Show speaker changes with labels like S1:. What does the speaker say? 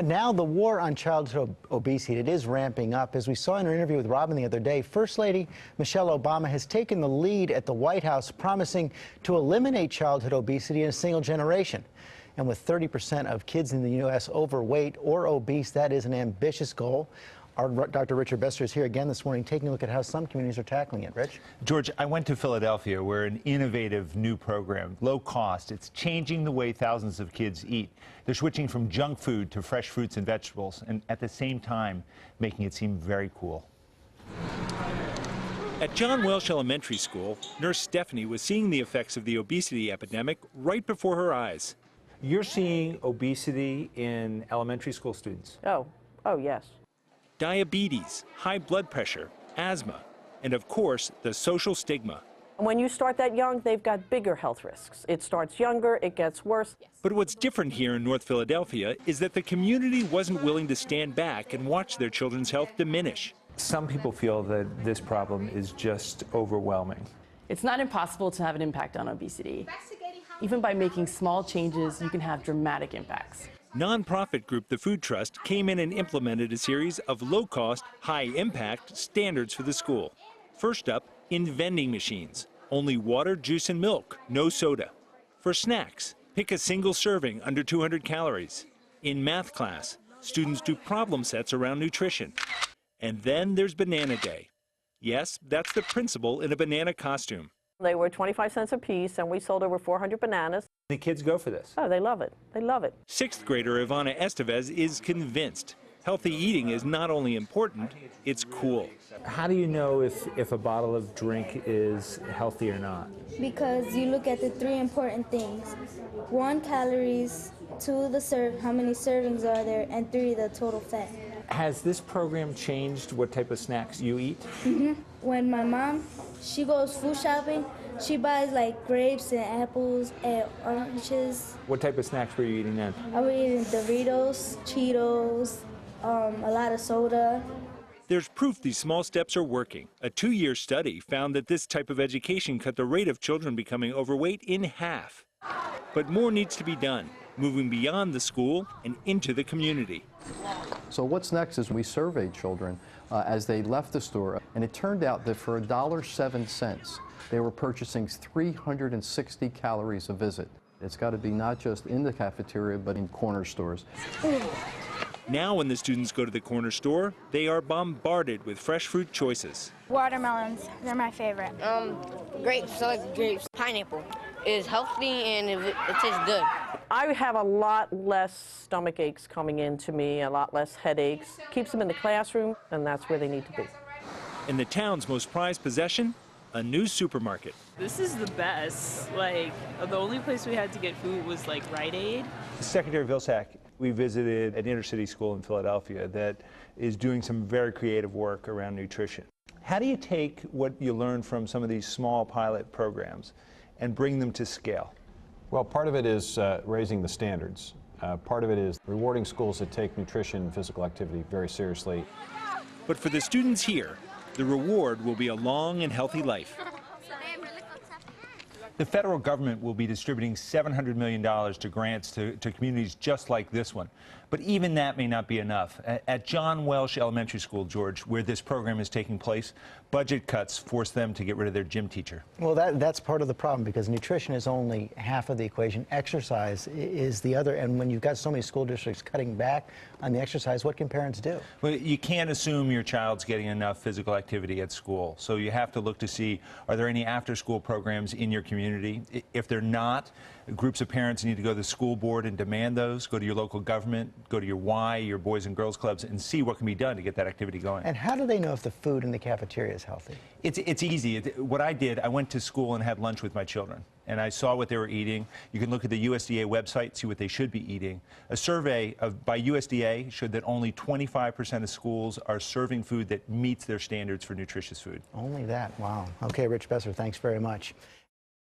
S1: Now the war on childhood obesity, it is ramping up. As we saw in an interview with Robin the other day, First Lady Michelle Obama has taken the lead at the White House, promising to eliminate childhood obesity in a single generation. And with 30% of kids in the U.S. overweight or obese, that is an ambitious goal. Our Dr. Richard Besser is here again this morning, taking a look at how some communities are tackling it. Rich?
S2: George, I went to Philadelphia, where an innovative new program, low cost, it's changing the way thousands of kids eat. They're switching from junk food to fresh fruits and vegetables, and at the same time, making it seem very cool.
S3: At John Welsh Elementary School, Nurse Stephanie was seeing the effects of the obesity epidemic right before her eyes.
S4: You're seeing obesity in elementary school students?
S5: Oh, yes.
S3: Diabetes, high blood pressure, asthma, and of course, the social stigma.
S5: When you start that young, they've got bigger health risks. It starts younger, it gets worse.
S3: But what's different here in North Philadelphia is that the community wasn't willing to stand back and watch their children's health diminish.
S4: Some people feel that this problem is just overwhelming.
S6: It's not impossible to have an impact on obesity. Even by making small changes, you can have dramatic impacts.
S3: Nonprofit group The Food Trust came in and implemented a series of low-cost, high-impact standards for the school. First up, in vending machines. Only water, juice, and milk, no soda. For snacks, pick a single serving under 200 calories. In math class, students do problem sets around nutrition. And then there's Banana Day. Yes, that's the principal in a banana costume.
S5: They were 25 cents a piece, and we sold over 400 bananas.
S4: The kids go for this.
S5: Oh, they love it. They love it.
S3: Sixth grader Ivana Estevez is convinced healthy eating is not only important, it's cool.
S4: How do you know if a bottle of drink is healthy or not?
S7: Because you look at the three important things. 1, calories, 2, how many servings are there, and 3, the total fat.
S4: Has this program changed what type of snacks you eat?
S7: When my mom, she goes food shopping, she buys like grapes and apples and oranges.
S4: What type of snacks were you eating then?
S7: I was eating Doritos, Cheetos, a lot of soda.
S3: There's proof these small steps are working. A 2-year study found that this type of education cut the rate of children becoming overweight in half. But more needs to be done, moving beyond the school and into the community.
S8: So what's next is we surveyed children as they left the store, and it turned out that for $1.07, they were purchasing 360 calories a visit. It's got to be not just in the cafeteria, but in corner stores.
S3: Now when the students go to the corner store, they are bombarded with fresh fruit choices.
S9: Watermelons, they're my favorite.
S10: Grapes, I like grapes. Pineapple is healthy and it tastes good.
S5: I have a lot less stomach aches coming in to me, a lot less headaches. Keeps them in the classroom, and that's where they need to be.
S3: In the town's most prized possession, a new supermarket.
S11: This is the best. Like, the only place we had to get food was like Rite Aid.
S2: Secretary Vilsack, we visited an inner city school in Philadelphia that is doing some very creative work around nutrition. How do you take what you learn from some of these small pilot programs and bring them to scale?
S12: Well, part of it is raising the standards. Part of it is rewarding schools that take nutrition and physical activity very seriously.
S3: But for the students here, the reward will be a long and healthy life.
S2: The federal government will be distributing $700 million to grants to communities just like this one. But even that may not be enough. At John Welsh Elementary School, George, where this program is taking place, budget cuts force them to get rid of their gym teacher.
S1: Well, that's part of the problem, because nutrition is only half of the equation. Exercise is the other. And when you've got so many school districts cutting back on the exercise, what can parents do?
S2: Well, you can't assume your child's getting enough physical activity at school. So you have to look to see, are there any after-school programs in your community? If they're not, groups of parents need to go to the school board and demand those. Go to your local government, go to your Y, your Boys and Girls Clubs, and see what can be done to get that activity going.
S1: And how do they know if the food in the cafeteria is healthy?
S2: It's easy. What I did, I went to school and had lunch with my children, and I saw what they were eating. You can look at the USDA website, see what they should be eating. A survey by USDA showed that only 25% of schools are serving food that meets their standards for nutritious food.
S1: Only that? Wow. Okay, Rich Besser, thanks very much.